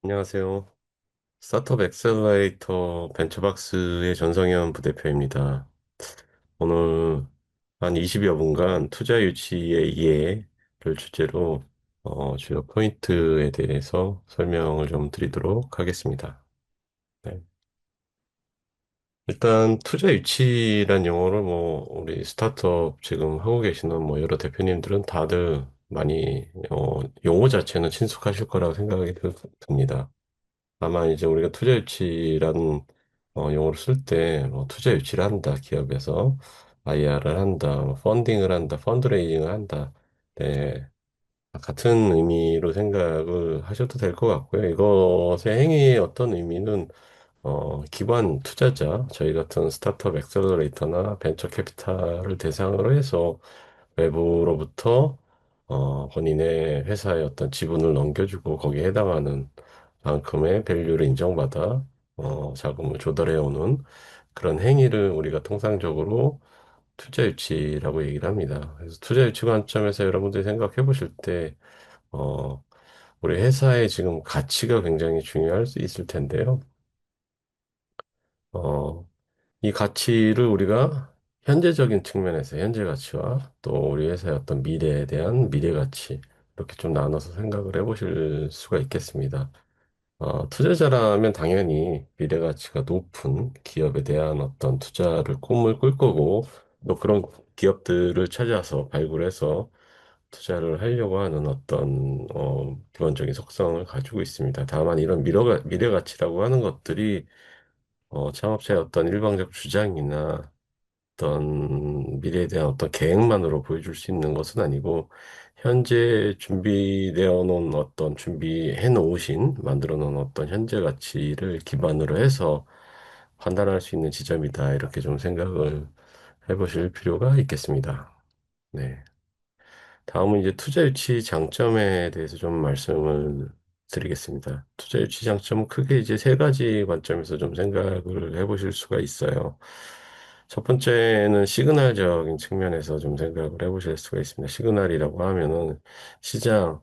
안녕하세요. 스타트업 엑셀러레이터 벤처박스의 전성현 부대표입니다. 오늘 한 20여 분간 투자 유치의 이해를 주제로 주요 포인트에 대해서 설명을 좀 드리도록 하겠습니다. 네. 일단 투자 유치란 용어를 우리 스타트업 지금 하고 계시는 여러 대표님들은 다들 많이 용어 자체는 친숙하실 거라고 생각이 듭니다. 다만 이제 우리가 투자 유치라는 용어를 쓸 때 투자 유치를 한다 기업에서 IR을 한다 펀딩을 한다 펀드레이징을 한다 네, 같은 의미로 생각을 하셔도 될 것 같고요. 이것의 행위의 어떤 의미는 기관 투자자 저희 같은 스타트업 액셀러레이터나 벤처 캐피탈을 대상으로 해서 외부로부터 본인의 회사의 어떤 지분을 넘겨주고 거기에 해당하는 만큼의 밸류를 인정받아 자금을 조달해 오는 그런 행위를 우리가 통상적으로 투자 유치라고 얘기를 합니다. 그래서 투자 유치 관점에서 여러분들이 생각해 보실 때 어, 우리 회사의 지금 가치가 굉장히 중요할 수 있을 텐데요. 어, 이 가치를 우리가 현재적인 측면에서 현재 가치와 또 우리 회사의 어떤 미래에 대한 미래 가치 이렇게 좀 나눠서 생각을 해보실 수가 있겠습니다. 투자자라면 당연히 미래 가치가 높은 기업에 대한 어떤 투자를 꿈을 꿀 거고 또 그런 기업들을 찾아서 발굴해서 투자를 하려고 하는 어떤 기본적인 속성을 가지고 있습니다. 다만 이런 미래 가치라고 하는 것들이 창업자의 어떤 일방적 주장이나 어떤 미래에 대한 어떤 계획만으로 보여줄 수 있는 것은 아니고 현재 준비되어 놓은 어떤 준비해 놓으신 만들어 놓은 어떤 현재 가치를 기반으로 해서 판단할 수 있는 지점이다. 이렇게 좀 생각을 해보실 필요가 있겠습니다. 네. 다음은 이제 투자 유치 장점에 대해서 좀 말씀을 드리겠습니다. 투자 유치 장점은 크게 이제 세 가지 관점에서 좀 생각을 해보실 수가 있어요. 첫 번째는 시그널적인 측면에서 좀 생각을 해보실 수가 있습니다. 시그널이라고 하면은 시장에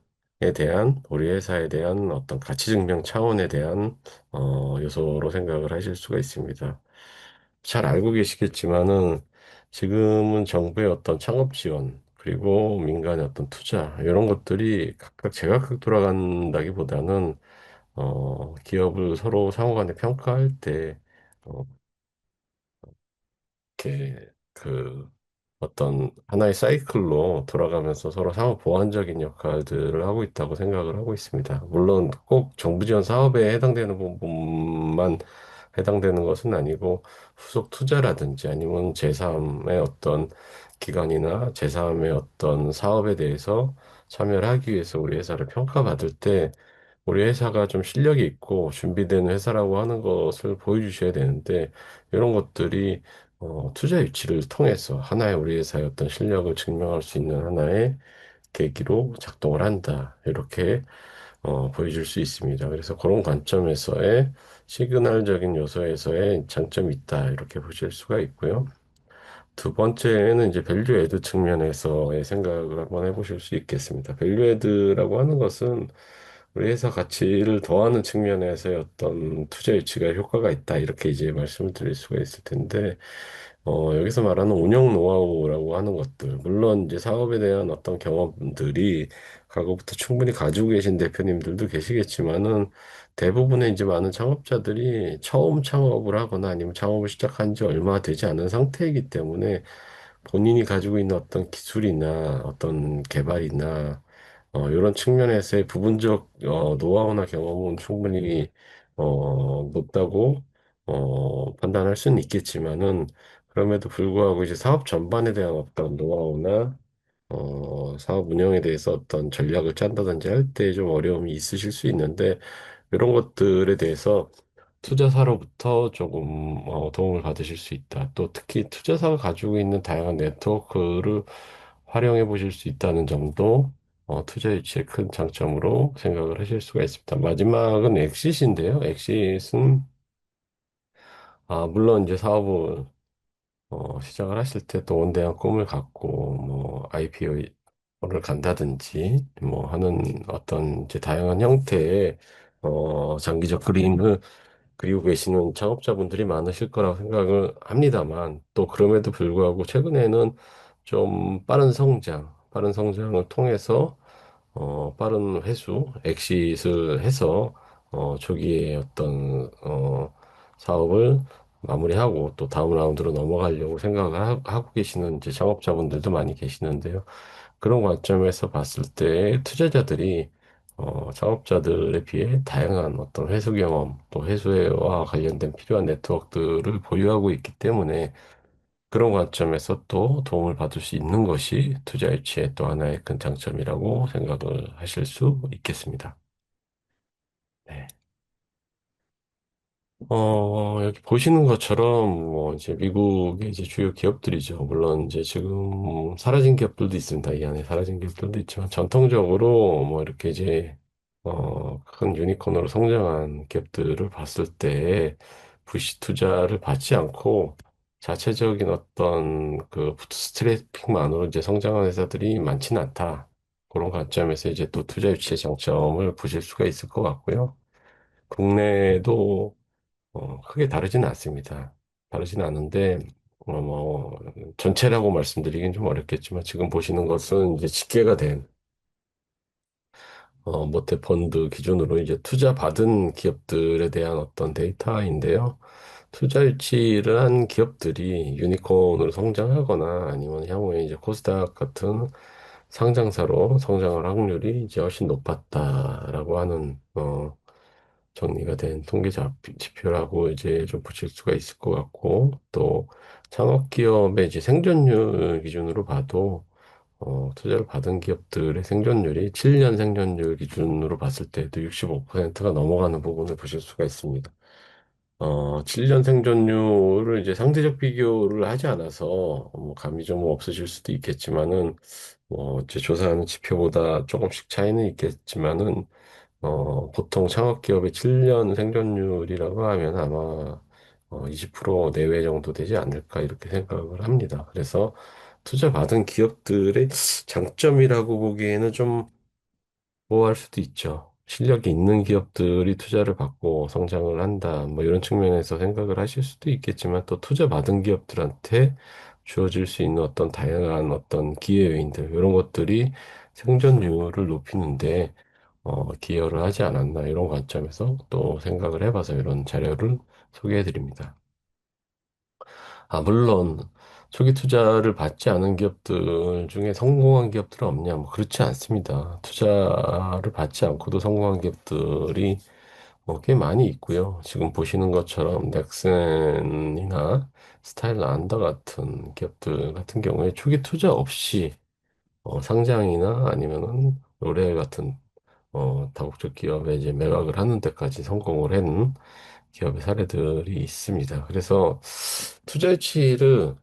대한 우리 회사에 대한 어떤 가치 증명 차원에 대한 요소로 생각을 하실 수가 있습니다. 잘 알고 계시겠지만은 지금은 정부의 어떤 창업 지원, 그리고 민간의 어떤 투자, 이런 것들이 각각 제각각 돌아간다기보다는, 기업을 서로 상호간에 평가할 때, 어, 이렇게, 어떤 하나의 사이클로 돌아가면서 서로 상호 보완적인 역할들을 하고 있다고 생각을 하고 있습니다. 물론 꼭 정부 지원 사업에 해당되는 부분만 해당되는 것은 아니고 후속 투자라든지 아니면 제3의 어떤 기관이나 제3의 어떤 사업에 대해서 참여를 하기 위해서 우리 회사를 평가받을 때 우리 회사가 좀 실력이 있고 준비된 회사라고 하는 것을 보여주셔야 되는데 이런 것들이 투자 유치를 통해서 하나의 우리 회사의 어떤 실력을 증명할 수 있는 하나의 계기로 작동을 한다. 이렇게 보여줄 수 있습니다. 그래서 그런 관점에서의 시그널적인 요소에서의 장점이 있다. 이렇게 보실 수가 있고요. 두 번째는 이제 밸류 애드 측면에서의 생각을 한번 해보실 수 있겠습니다. 밸류 애드라고 하는 것은 우리 회사 가치를 더하는 측면에서의 어떤 투자 유치가 효과가 있다. 이렇게 이제 말씀을 드릴 수가 있을 텐데, 여기서 말하는 운영 노하우라고 하는 것들, 물론 이제 사업에 대한 어떤 경험들이 과거부터 충분히 가지고 계신 대표님들도 계시겠지만은 대부분의 이제 많은 창업자들이 처음 창업을 하거나 아니면 창업을 시작한 지 얼마 되지 않은 상태이기 때문에 본인이 가지고 있는 어떤 기술이나 어떤 개발이나 이런 측면에서의 부분적 노하우나 경험은 충분히 높다고 판단할 수는 있겠지만은 그럼에도 불구하고 이제 사업 전반에 대한 어떤 노하우나 사업 운영에 대해서 어떤 전략을 짠다든지 할 때 좀 어려움이 있으실 수 있는데 이런 것들에 대해서 투자사로부터 조금 도움을 받으실 수 있다. 또 특히 투자사가 가지고 있는 다양한 네트워크를 활용해 보실 수 있다는 점도 투자 유치의 큰 장점으로 생각을 하실 수가 있습니다. 마지막은 엑싯인데요. 엑싯은 물론 이제 사업을 시작을 하실 때 또 원대한 꿈을 갖고 뭐 IPO를 간다든지 뭐 하는 어떤 이제 다양한 형태의 장기적 그림을 그리고 계시는 창업자분들이 많으실 거라고 생각을 합니다만 또 그럼에도 불구하고 최근에는 좀 빠른 성장을 통해서 빠른 회수, 엑싯을 해서 초기에 어떤 사업을 마무리하고 또 다음 라운드로 넘어가려고 생각을 하고 계시는 이제 창업자분들도 많이 계시는데요. 그런 관점에서 봤을 때 투자자들이 창업자들에 비해 다양한 어떤 회수 경험, 또 회수와 관련된 필요한 네트워크들을 보유하고 있기 때문에 그런 관점에서 또 도움을 받을 수 있는 것이 투자 유치의 또 하나의 큰 장점이라고 생각을 하실 수 있겠습니다. 네. 여기 보시는 것처럼, 뭐, 이제 미국의 이제 주요 기업들이죠. 물론 이제 지금 사라진 기업들도 있습니다. 이 안에 사라진 기업들도 있지만, 전통적으로 뭐 이렇게 이제, 큰 유니콘으로 성장한 기업들을 봤을 때, 부시 투자를 받지 않고, 자체적인 어떤 그 부트스트래핑만으로 이제 성장한 회사들이 많지는 않다. 그런 관점에서 이제 또 투자 유치의 장점을 보실 수가 있을 것 같고요. 국내도 크게 다르지는 않습니다. 다르지는 않은데, 전체라고 말씀드리긴 좀 어렵겠지만, 지금 보시는 것은 이제 집계가 된, 모태펀드 기준으로 이제 투자 받은 기업들에 대한 어떤 데이터인데요. 투자 유치를 한 기업들이 유니콘으로 성장하거나 아니면 향후에 이제 코스닥 같은 상장사로 성장할 확률이 이제 훨씬 높았다라고 하는, 정리가 된 지표라고 이제 좀 붙일 수가 있을 것 같고, 또 창업 기업의 이제 생존율 기준으로 봐도, 투자를 받은 기업들의 생존율이 7년 생존율 기준으로 봤을 때도 65%가 넘어가는 부분을 보실 수가 있습니다. 7년 생존율을 이제 상대적 비교를 하지 않아서 감이 좀 없으실 수도 있겠지만은, 제 조사하는 지표보다 조금씩 차이는 있겠지만은, 보통 창업기업의 7년 생존율이라고 하면 아마 20% 내외 정도 되지 않을까 이렇게 생각을 합니다. 그래서 투자 받은 기업들의 장점이라고 보기에는 좀 보호할 수도 있죠. 실력이 있는 기업들이 투자를 받고 성장을 한다. 뭐 이런 측면에서 생각을 하실 수도 있겠지만 또 투자 받은 기업들한테 주어질 수 있는 어떤 다양한 어떤 기회 요인들 이런 것들이 생존율을 높이는데 기여를 하지 않았나 이런 관점에서 또 생각을 해봐서 이런 자료를 소개해 드립니다. 물론 초기 투자를 받지 않은 기업들 중에 성공한 기업들은 없냐? 뭐 그렇지 않습니다. 투자를 받지 않고도 성공한 기업들이 꽤 많이 있고요. 지금 보시는 것처럼 넥센이나 스타일란더 같은 기업들 같은 경우에 초기 투자 없이 상장이나 아니면은 로레알 같은 다국적 기업에 이제 매각을 하는 데까지 성공을 한 기업의 사례들이 있습니다. 그래서 투자 유치를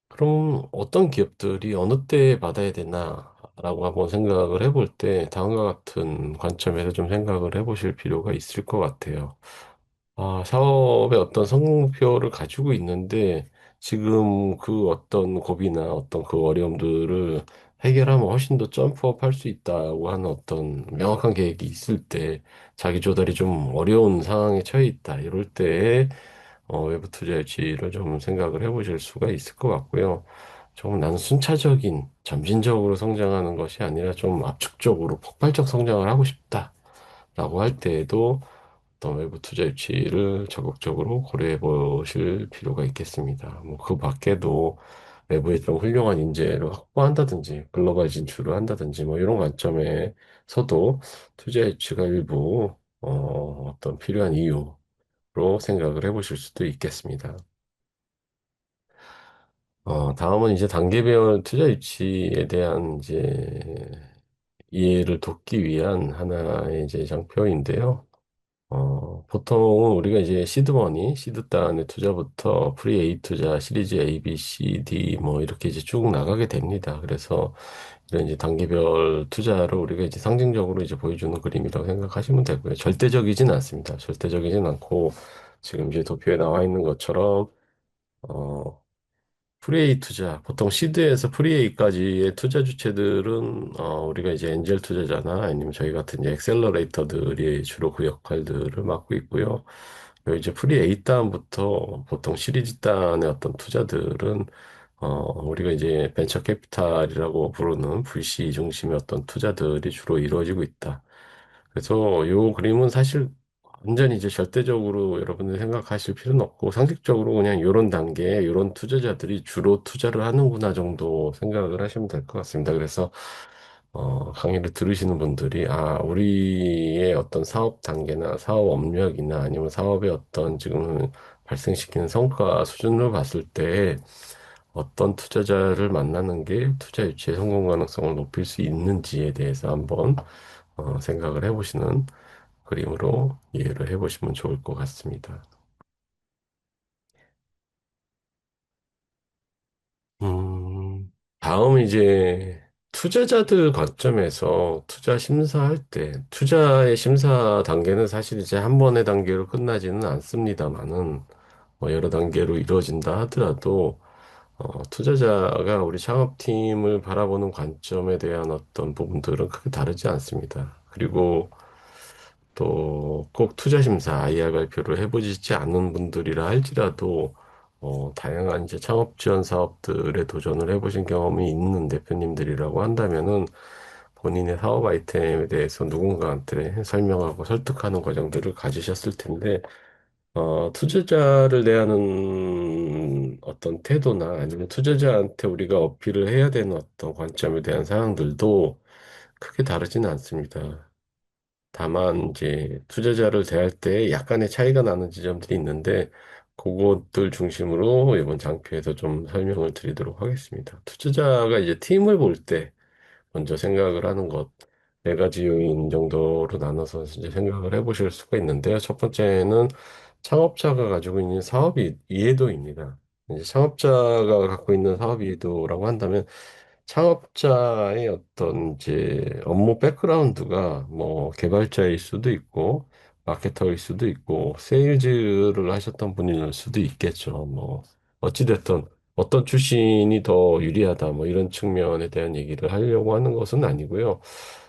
그럼 어떤 기업들이 어느 때 받아야 되나라고 한번 생각을 해볼 때 다음과 같은 관점에서 좀 생각을 해보실 필요가 있을 것 같아요. 사업의 어떤 성공표를 가지고 있는데 지금 그 어떤 고비나 어떤 그 어려움들을 해결하면 훨씬 더 점프업 할 수 있다고 하는 어떤 명확한 계획이 있을 때 자기 조달이 좀 어려운 상황에 처해 있다. 이럴 때 외부 투자 유치를 좀 생각을 해보실 수가 있을 것 같고요. 좀 나는 순차적인 점진적으로 성장하는 것이 아니라 좀 압축적으로 폭발적 성장을 하고 싶다라고 할 때에도 어떤 외부 투자 유치를 적극적으로 고려해 보실 필요가 있겠습니다. 뭐 그 밖에도 외부에 좀 훌륭한 인재를 확보한다든지 글로벌 진출을 한다든지 뭐 이런 관점에서도 투자 유치가 일부 어떤 필요한 이유로 생각을 해보실 수도 있겠습니다. 다음은 이제 단계별 투자 유치에 대한 이제 이해를 돕기 위한 하나의 이제 장표인데요. 보통은 우리가 이제 시드머니, 시드단의 투자부터 프리 A 투자, 시리즈 A, B, C, D 뭐 이렇게 이제 쭉 나가게 됩니다. 그래서 이런 이제 단계별 투자를 우리가 이제 상징적으로 이제 보여주는 그림이라고 생각하시면 되고요. 절대적이진 않습니다. 절대적이진 않고 지금 이제 도표에 나와 있는 것처럼 어, 프리에이 투자, 보통 시드에서 프리에이까지의 투자 주체들은 우리가 이제 엔젤 투자자나 아니면 저희 같은 이제 엑셀러레이터들이 주로 그 역할들을 맡고 있고요. 그리고 이제 프리에이 단부터 보통 시리즈 단의 어떤 투자들은 우리가 이제 벤처 캐피탈이라고 부르는 VC 중심의 어떤 투자들이 주로 이루어지고 있다. 그래서 요 그림은 사실 완전히 이제 절대적으로 여러분들이 생각하실 필요는 없고 상식적으로 그냥 요런 단계에 요런 투자자들이 주로 투자를 하는구나 정도 생각을 하시면 될 것 같습니다. 그래서 강의를 들으시는 분들이 우리의 어떤 사업 단계나 사업 업력이나 아니면 사업의 어떤 지금 발생시키는 성과 수준을 봤을 때 어떤 투자자를 만나는 게 투자 유치의 성공 가능성을 높일 수 있는지에 대해서 한번 생각을 해보시는 그림으로 이해를 해보시면 좋을 것 같습니다. 다음 이제 투자자들 관점에서 투자 심사할 때, 투자의 심사 단계는 사실 이제 한 번의 단계로 끝나지는 않습니다만은, 여러 단계로 이루어진다 하더라도, 투자자가 우리 창업팀을 바라보는 관점에 대한 어떤 부분들은 크게 다르지 않습니다. 그리고 또 꼭 투자 심사 IR 발표를 해보지 않은 분들이라 할지라도 다양한 이제 창업 지원 사업들에 도전을 해보신 경험이 있는 대표님들이라고 한다면은 본인의 사업 아이템에 대해서 누군가한테 설명하고 설득하는 과정들을 가지셨을 텐데 투자자를 대하는 어떤 태도나 아니면 투자자한테 우리가 어필을 해야 되는 어떤 관점에 대한 사항들도 크게 다르지는 않습니다. 다만 이제 투자자를 대할 때 약간의 차이가 나는 지점들이 있는데 그것들 중심으로 이번 장표에서 좀 설명을 드리도록 하겠습니다. 투자자가 이제 팀을 볼 때 먼저 생각을 하는 것 네 가지 요인 정도로 나눠서 이제 생각을 해보실 수가 있는데요. 첫 번째는 창업자가 가지고 있는 이해도입니다. 이제 창업자가 갖고 있는 사업 이해도라고 한다면 창업자의 어떤 이제 업무 백그라운드가 뭐 개발자일 수도 있고 마케터일 수도 있고 세일즈를 하셨던 분일 수도 있겠죠. 뭐 어찌됐든 어떤 출신이 더 유리하다 뭐 이런 측면에 대한 얘기를 하려고 하는 것은 아니고요.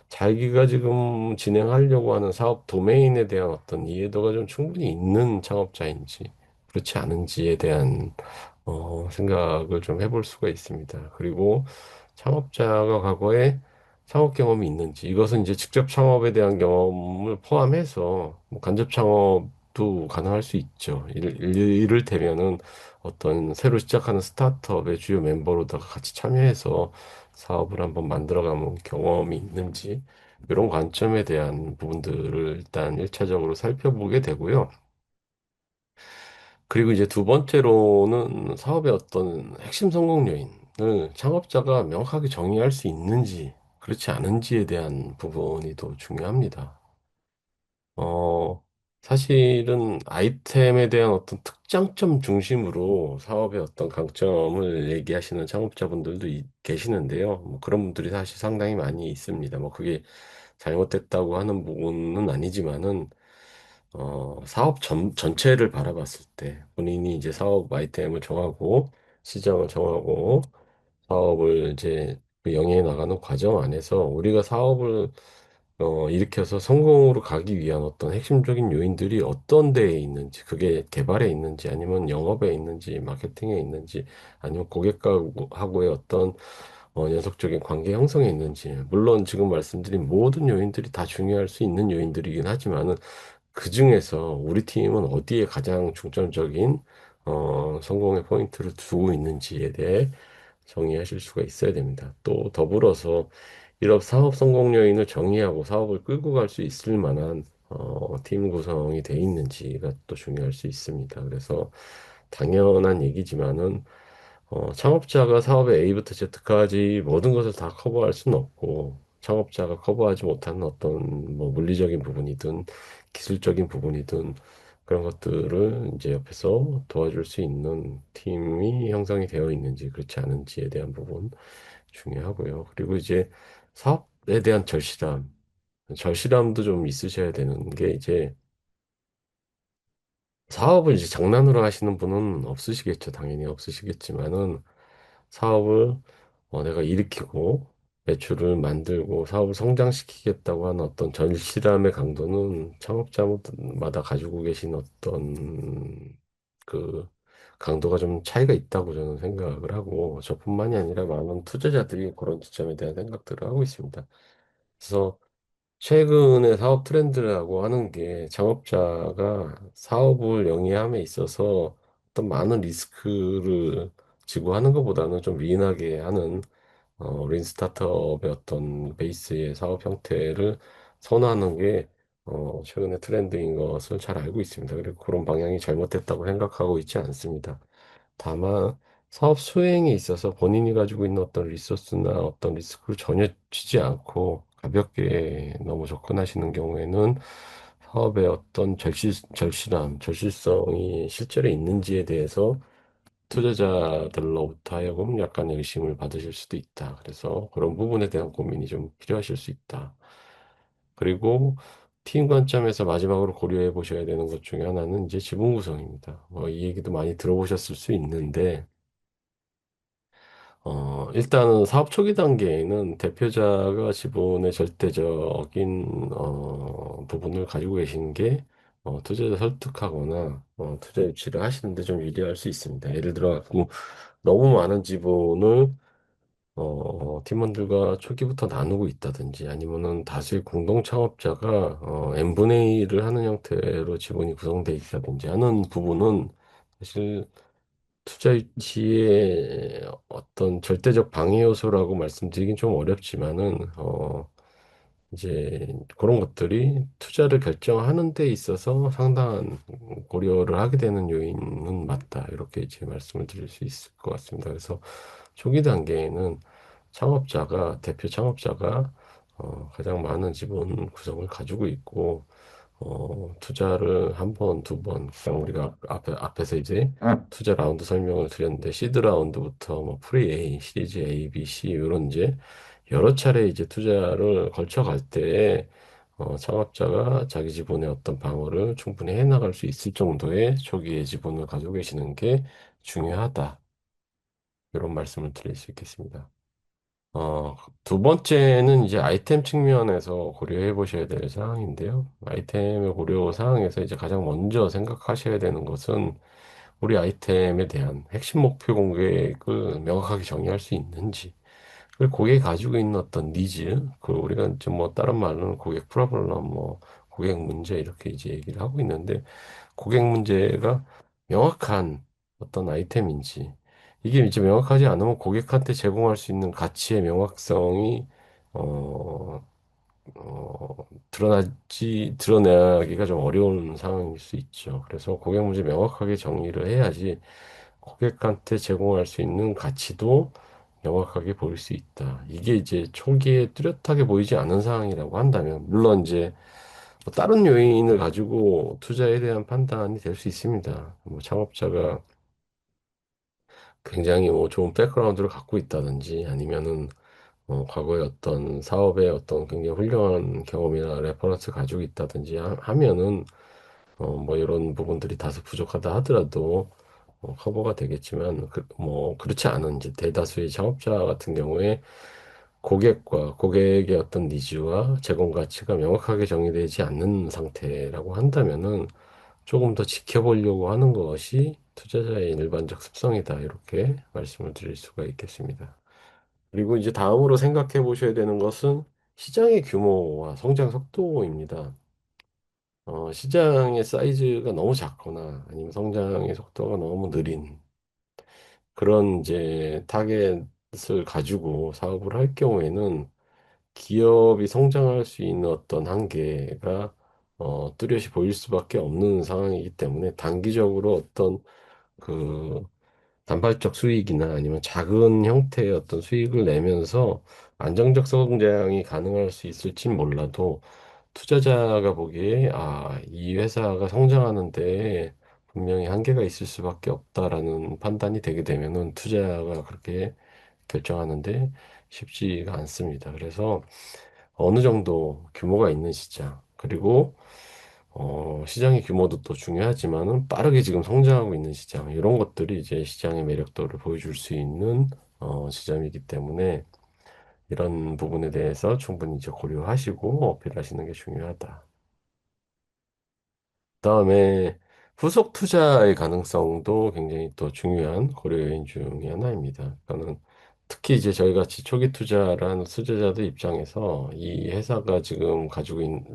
자기가 지금 진행하려고 하는 사업 도메인에 대한 어떤 이해도가 좀 충분히 있는 창업자인지 그렇지 않은지에 대한 생각을 좀 해볼 수가 있습니다. 그리고 창업자가 과거에 창업 경험이 있는지, 이것은 이제 직접 창업에 대한 경험을 포함해서 뭐 간접 창업도 가능할 수 있죠. 이를테면은 어떤 새로 시작하는 스타트업의 주요 멤버로다가 같이 참여해서 사업을 한번 만들어가는 경험이 있는지, 이런 관점에 대한 부분들을 일단 일차적으로 살펴보게 되고요. 그리고 이제 두 번째로는 사업의 어떤 핵심 성공 요인을 창업자가 명확하게 정의할 수 있는지, 그렇지 않은지에 대한 부분이 더 중요합니다. 어, 사실은 아이템에 대한 어떤 특장점 중심으로 사업의 어떤 강점을 얘기하시는 창업자분들도 계시는데요. 뭐 그런 분들이 사실 상당히 많이 있습니다. 뭐 그게 잘못됐다고 하는 부분은 아니지만은 사업 전체를 바라봤을 때 본인이 이제 사업 아이템을 정하고 시장을 정하고 사업을 이제 그 영위해 나가는 과정 안에서 우리가 사업을 일으켜서 성공으로 가기 위한 어떤 핵심적인 요인들이 어떤 데에 있는지, 그게 개발에 있는지, 아니면 영업에 있는지, 마케팅에 있는지, 아니면 고객하고의 어떤 연속적인 관계 형성에 있는지, 물론 지금 말씀드린 모든 요인들이 다 중요할 수 있는 요인들이긴 하지만은 그 중에서 우리 팀은 어디에 가장 중점적인 성공의 포인트를 두고 있는지에 대해 정의하실 수가 있어야 됩니다. 또 더불어서 이런 사업 성공 요인을 정의하고 사업을 끌고 갈 수 있을 만한 팀 구성이 돼 있는지가 또 중요할 수 있습니다. 그래서 당연한 얘기지만은 창업자가 사업의 A부터 Z까지 모든 것을 다 커버할 수는 없고 창업자가 커버하지 못하는 어떤 뭐 물리적인 부분이든 기술적인 부분이든 그런 것들을 이제 옆에서 도와줄 수 있는 팀이 형성이 되어 있는지 그렇지 않은지에 대한 부분 중요하고요. 그리고 이제 사업에 대한 절실함도 좀 있으셔야 되는 게 이제 사업을 이제 장난으로 하시는 분은 없으시겠죠. 당연히 없으시겠지만은 사업을 내가 일으키고 매출을 만들고 사업을 성장시키겠다고 하는 어떤 절실함의 강도는 창업자마다 가지고 계신 어떤 그 강도가 좀 차이가 있다고 저는 생각을 하고 저뿐만이 아니라 많은 투자자들이 그런 지점에 대한 생각들을 하고 있습니다. 그래서 최근의 사업 트렌드라고 하는 게 창업자가 사업을 영위함에 있어서 어떤 많은 리스크를 지고 하는 것보다는 좀 리인하게 하는 린 스타트업의 어떤 베이스의 사업 형태를 선호하는 게 최근의 트렌드인 것을 잘 알고 있습니다. 그리고 그런 방향이 잘못됐다고 생각하고 있지 않습니다. 다만 사업 수행에 있어서 본인이 가지고 있는 어떤 리소스나 어떤 리스크를 전혀 쥐지 않고 가볍게 너무 접근하시는 경우에는 사업의 어떤 절실성이 실제로 있는지에 대해서 투자자들로부터 하여금 약간의 의심을 받으실 수도 있다. 그래서 그런 부분에 대한 고민이 좀 필요하실 수 있다. 그리고 팀 관점에서 마지막으로 고려해 보셔야 되는 것 중에 하나는 이제 지분 구성입니다. 이 얘기도 많이 들어보셨을 수 있는데, 일단은 사업 초기 단계에는 대표자가 지분의 절대적인, 부분을 가지고 계신 게, 투자자 설득하거나, 투자 유치를 하시는데 좀 유리할 수 있습니다. 예를 들어, 갖고 너무 많은 지분을 팀원들과 초기부터 나누고 있다든지 아니면은 다수의 공동 창업자가 n분의 1을 하는 형태로 지분이 구성되어 있다든지 하는 부분은 사실 투자 유치의 어떤 절대적 방해 요소라고 말씀드리긴 좀 어렵지만은 이제 그런 것들이 투자를 결정하는 데 있어서 상당한 고려를 하게 되는 요인은 맞다. 이렇게 이제 말씀을 드릴 수 있을 것 같습니다. 그래서 초기 단계에는 대표 창업자가 가장 많은 지분 구성을 가지고 있고, 투자를 한 번, 두 번, 그냥 우리가 앞에서 이제 투자 라운드 설명을 드렸는데, 시드 라운드부터 뭐 프리 A, 시리즈 A, B, C, 이런 이제 여러 차례 이제 투자를 걸쳐갈 때, 창업자가 자기 지분의 어떤 방어를 충분히 해나갈 수 있을 정도의 초기의 지분을 가지고 계시는 게 중요하다. 이런 말씀을 드릴 수 있겠습니다. 두 번째는 이제 아이템 측면에서 고려해 보셔야 될 사항인데요. 아이템의 고려 사항에서 이제 가장 먼저 생각하셔야 되는 것은 우리 아이템에 대한 핵심 목표 공획을 명확하게 정의할 수 있는지, 그리고 고객이 가지고 있는 어떤 니즈, 그 우리가 좀 뭐 다른 말로는 고객 프로블럼, 뭐 고객 문제 이렇게 이제 얘기를 하고 있는데 고객 문제가 명확한 어떤 아이템인지 이게 이제 명확하지 않으면 고객한테 제공할 수 있는 가치의 명확성이 어, 드러나기가 좀 어려운 상황일 수 있죠. 그래서 고객 문제 명확하게 정의를 해야지 고객한테 제공할 수 있는 가치도 명확하게 보일 수 있다. 이게 이제 초기에 뚜렷하게 보이지 않은 상황이라고 한다면, 물론 이제 뭐 다른 요인을 가지고 투자에 대한 판단이 될 수 있습니다. 뭐 창업자가 굉장히 뭐 좋은 백그라운드를 갖고 있다든지 아니면은 과거에 어떤 사업에 어떤 굉장히 훌륭한 경험이나 레퍼런스 가지고 있다든지 하면은 뭐 이런 부분들이 다소 부족하다 하더라도 커버가 되겠지만 뭐 그렇지 않은 이제 대다수의 창업자 같은 경우에 고객의 어떤 니즈와 제공 가치가 명확하게 정의되지 않는 상태라고 한다면은 조금 더 지켜보려고 하는 것이 투자자의 일반적 습성이다. 이렇게 말씀을 드릴 수가 있겠습니다. 그리고 이제 다음으로 생각해 보셔야 되는 것은 시장의 규모와 성장 속도입니다. 시장의 사이즈가 너무 작거나 아니면 성장의 속도가 너무 느린 그런 이제 타겟을 가지고 사업을 할 경우에는 기업이 성장할 수 있는 어떤 한계가 뚜렷이 보일 수밖에 없는 상황이기 때문에 단기적으로 어떤 그 단발적 수익이나 아니면 작은 형태의 어떤 수익을 내면서 안정적 성장이 가능할 수 있을진 몰라도 투자자가 보기에 이 회사가 성장하는데 분명히 한계가 있을 수밖에 없다라는 판단이 되게 되면은 투자가 그렇게 결정하는데 쉽지가 않습니다. 그래서 어느 정도 규모가 있는 시장, 그리고 시장의 규모도 또 중요하지만은 빠르게 지금 성장하고 있는 시장, 이런 것들이 이제 시장의 매력도를 보여줄 수 있는 지점이기 때문에 이런 부분에 대해서 충분히 이제 고려하시고 어필하시는 게 중요하다. 그다음에 후속 투자의 가능성도 굉장히 또 중요한 고려 요인 중에 하나입니다. 그러니까는 특히 이제 저희 같이 초기 투자라는 투자자들 입장에서 이 회사가 지금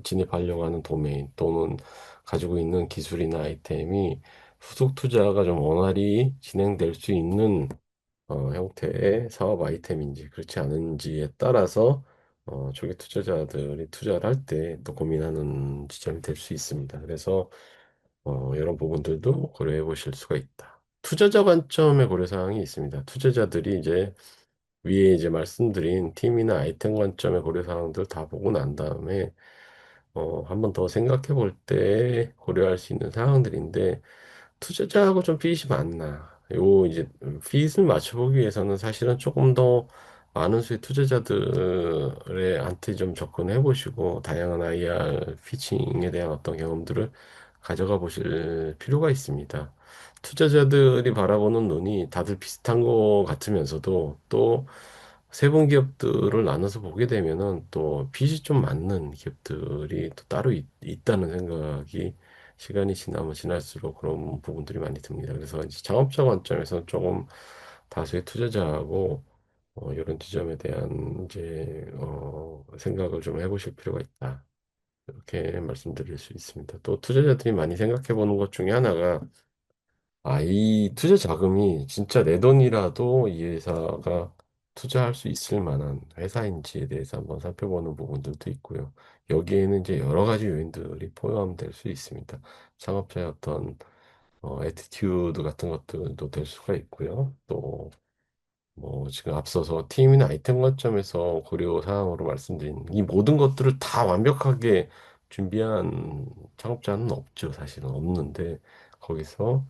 진입하려고 하는 도메인 또는 가지고 있는 기술이나 아이템이 후속 투자가 좀 원활히 진행될 수 있는 형태의 사업 아이템인지 그렇지 않은지에 따라서 초기 투자자들이 투자를 할 때 또 고민하는 지점이 될 수 있습니다. 그래서 이런 부분들도 고려해 보실 수가 있다. 투자자 관점의 고려 사항이 있습니다. 투자자들이 이제 위에 이제 말씀드린 팀이나 아이템 관점의 고려 사항들 다 보고 난 다음에 한 번 더 생각해 볼 때 고려할 수 있는 사항들인데 투자자하고 좀 핏이 맞나? 요 이제 핏을 맞춰보기 위해서는 사실은 조금 더 많은 수의 투자자들의 한테 좀 접근해 보시고 다양한 IR 피칭에 대한 어떤 경험들을 가져가 보실 필요가 있습니다. 투자자들이 바라보는 눈이 다들 비슷한 것 같으면서도 또 세분 기업들을 나눠서 보게 되면은 또 핏이 좀 맞는 기업들이 또 따로 있다는 생각이 시간이 지나면 지날수록 그런 부분들이 많이 듭니다. 그래서 이제 창업자 관점에서 조금 다수의 투자자하고 이런 지점에 대한 이제 생각을 좀 해보실 필요가 있다. 이렇게 말씀드릴 수 있습니다. 또 투자자들이 많이 생각해 보는 것 중에 하나가 이 투자 자금이 진짜 내 돈이라도 이 회사가 투자할 수 있을 만한 회사인지에 대해서 한번 살펴보는 부분들도 있고요. 여기에는 이제 여러 가지 요인들이 포함될 수 있습니다. 창업자의 어떤 애티튜드 같은 것들도 될 수가 있고요. 또 뭐 지금 앞서서 팀이나 아이템 관점에서 고려 사항으로 말씀드린 이 모든 것들을 다 완벽하게 준비한 창업자는 없죠. 사실은 없는데 거기서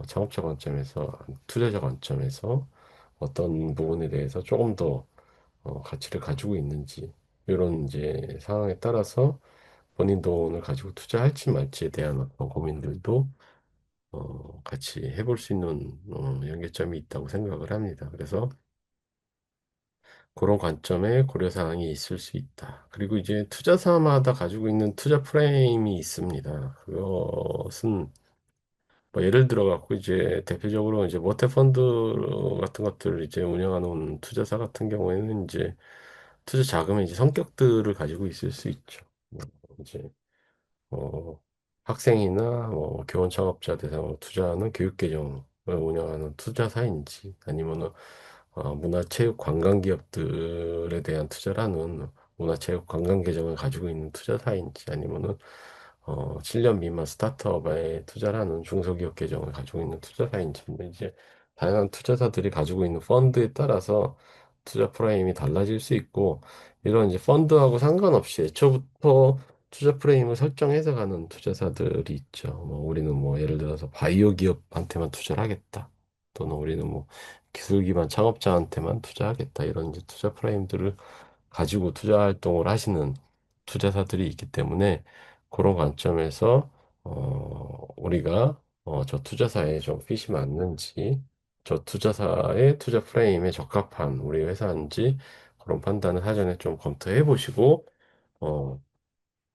창업자 관점에서 투자자 관점에서 어떤 부분에 대해서 조금 더 가치를 가지고 있는지 이런 이제 상황에 따라서 본인 돈을 가지고 투자할지 말지에 대한 어떤 고민들도 같이 해볼 수 있는 연계점이 있다고 생각을 합니다. 그래서 그런 관점에 고려사항이 있을 수 있다. 그리고 이제 투자사마다 가지고 있는 투자 프레임이 있습니다. 그것은 뭐 예를 들어 갖고 이제 대표적으로 이제 모태펀드 같은 것들을 이제 운영하는 투자사 같은 경우에는 이제 투자 자금의 이제 성격들을 가지고 있을 수 있죠. 뭐 이제 어, 학생이나 교원 창업자 대상으로 투자하는 교육계정을 운영하는 투자사인지 아니면은 문화체육 관광 기업들에 대한 투자라는 문화체육 관광 계정을 가지고 있는 투자사인지 아니면은 7년 미만 스타트업에 투자라는 중소기업 계정을 가지고 있는 투자사인지 뭐 이제 다양한 투자사들이 가지고 있는 펀드에 따라서 투자 프라임이 달라질 수 있고 이런 이제 펀드하고 상관없이 애초부터 투자 프레임을 설정해서 가는 투자사들이 있죠. 뭐 우리는 뭐 예를 들어서 바이오 기업한테만 투자를 하겠다. 또는 우리는 뭐 기술 기반 창업자한테만 투자하겠다. 이런 이제 투자 프레임들을 가지고 투자 활동을 하시는 투자사들이 있기 때문에 그런 관점에서 우리가 저 투자사에 좀 핏이 맞는지 저 투자사의 투자 프레임에 적합한 우리 회사인지 그런 판단을 사전에 좀 검토해 보시고 어,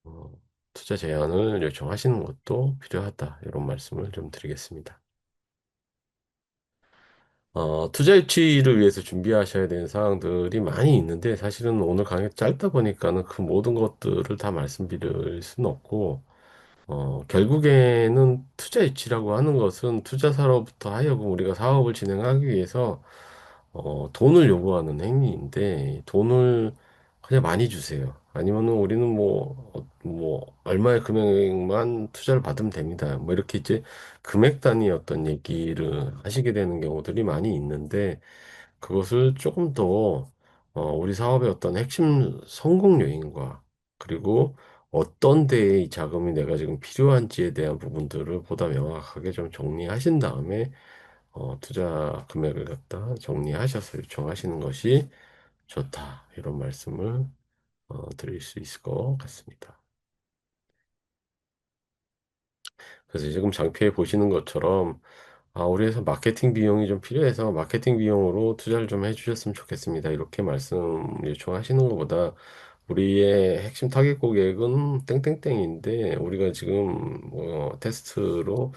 어, 투자 제안을 요청하시는 것도 필요하다. 이런 말씀을 좀 드리겠습니다. 투자 유치를 위해서 준비하셔야 되는 사항들이 많이 있는데 사실은 오늘 강의 짧다 보니까는 그 모든 것들을 다 말씀드릴 수는 없고 결국에는 투자 유치라고 하는 것은 투자사로부터 하여금 우리가 사업을 진행하기 위해서 돈을 요구하는 행위인데 돈을 그냥 많이 주세요. 아니면은 우리는 뭐 얼마의 금액만 투자를 받으면 됩니다. 뭐 이렇게 이제 금액 단위 어떤 얘기를 하시게 되는 경우들이 많이 있는데 그것을 조금 더 우리 사업의 어떤 핵심 성공 요인과 그리고 어떤 데에 이 자금이 내가 지금 필요한지에 대한 부분들을 보다 명확하게 좀 정리하신 다음에 투자 금액을 갖다 정리하셔서 요청하시는 것이 좋다. 이런 말씀을 드릴 수 있을 것 같습니다. 그래서 지금 장표에 보시는 것처럼 우리 회사 마케팅 비용이 좀 필요해서 마케팅 비용으로 투자를 좀 해주셨으면 좋겠습니다. 이렇게 말씀 요청하시는 것보다 우리의 핵심 타겟 고객은 땡땡땡인데 우리가 지금 테스트로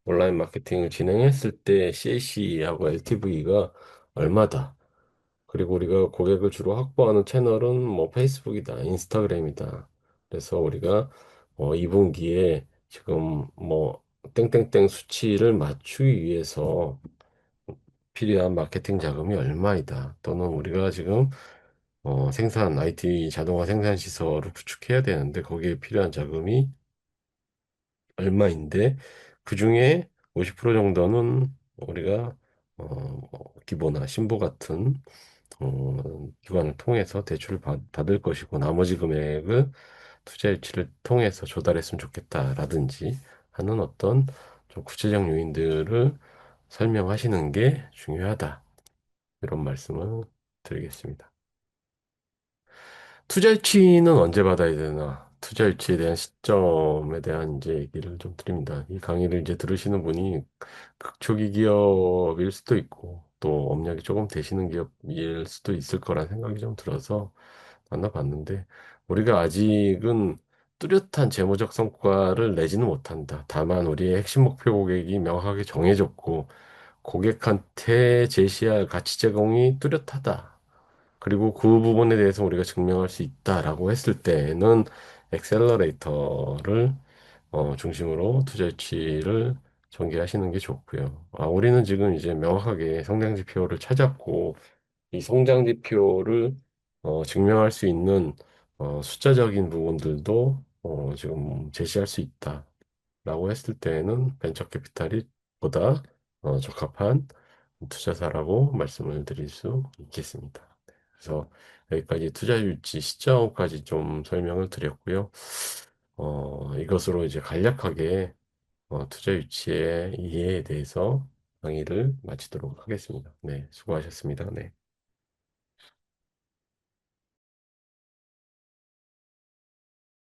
온라인 마케팅을 진행했을 때 CAC하고 LTV가 얼마다. 그리고 우리가 고객을 주로 확보하는 채널은 뭐 페이스북이다, 인스타그램이다. 그래서 우리가 2분기에 지금 뭐 땡땡땡 수치를 맞추기 위해서 필요한 마케팅 자금이 얼마이다. 또는 우리가 지금 생산 IT 자동화 생산 시설을 구축해야 되는데 거기에 필요한 자금이 얼마인데 그중에 50% 정도는 우리가 기보나 신보 같은 기관을 통해서 대출을 받을 것이고 나머지 금액을 투자 유치를 통해서 조달했으면 좋겠다라든지 하는 어떤 좀 구체적 요인들을 설명하시는 게 중요하다. 이런 말씀을 드리겠습니다. 투자 유치는 언제 받아야 되나? 투자 유치에 대한 시점에 대한 이제 얘기를 좀 드립니다. 이 강의를 이제 들으시는 분이 극초기 기업일 수도 있고 또 업력이 조금 되시는 기업일 수도 있을 거란 생각이 좀 들어서 만나봤는데 우리가 아직은 뚜렷한 재무적 성과를 내지는 못한다. 다만 우리의 핵심 목표 고객이 명확하게 정해졌고 고객한테 제시할 가치 제공이 뚜렷하다. 그리고 그 부분에 대해서 우리가 증명할 수 있다라고 했을 때는 엑셀러레이터를 중심으로 투자 유치를 전개하시는 게 좋고요. 우리는 지금 이제 명확하게 성장 지표를 찾았고 이 성장 지표를 증명할 수 있는 숫자적인 부분들도 지금 제시할 수 있다라고 했을 때는 벤처 캐피탈이 보다 적합한 투자사라고 말씀을 드릴 수 있겠습니다. 그래서 여기까지 투자 유치 시점까지 좀 설명을 드렸고요. 이것으로 이제 간략하게 투자 유치의 이해에 대해서 강의를 마치도록 하겠습니다. 네, 수고하셨습니다. 네.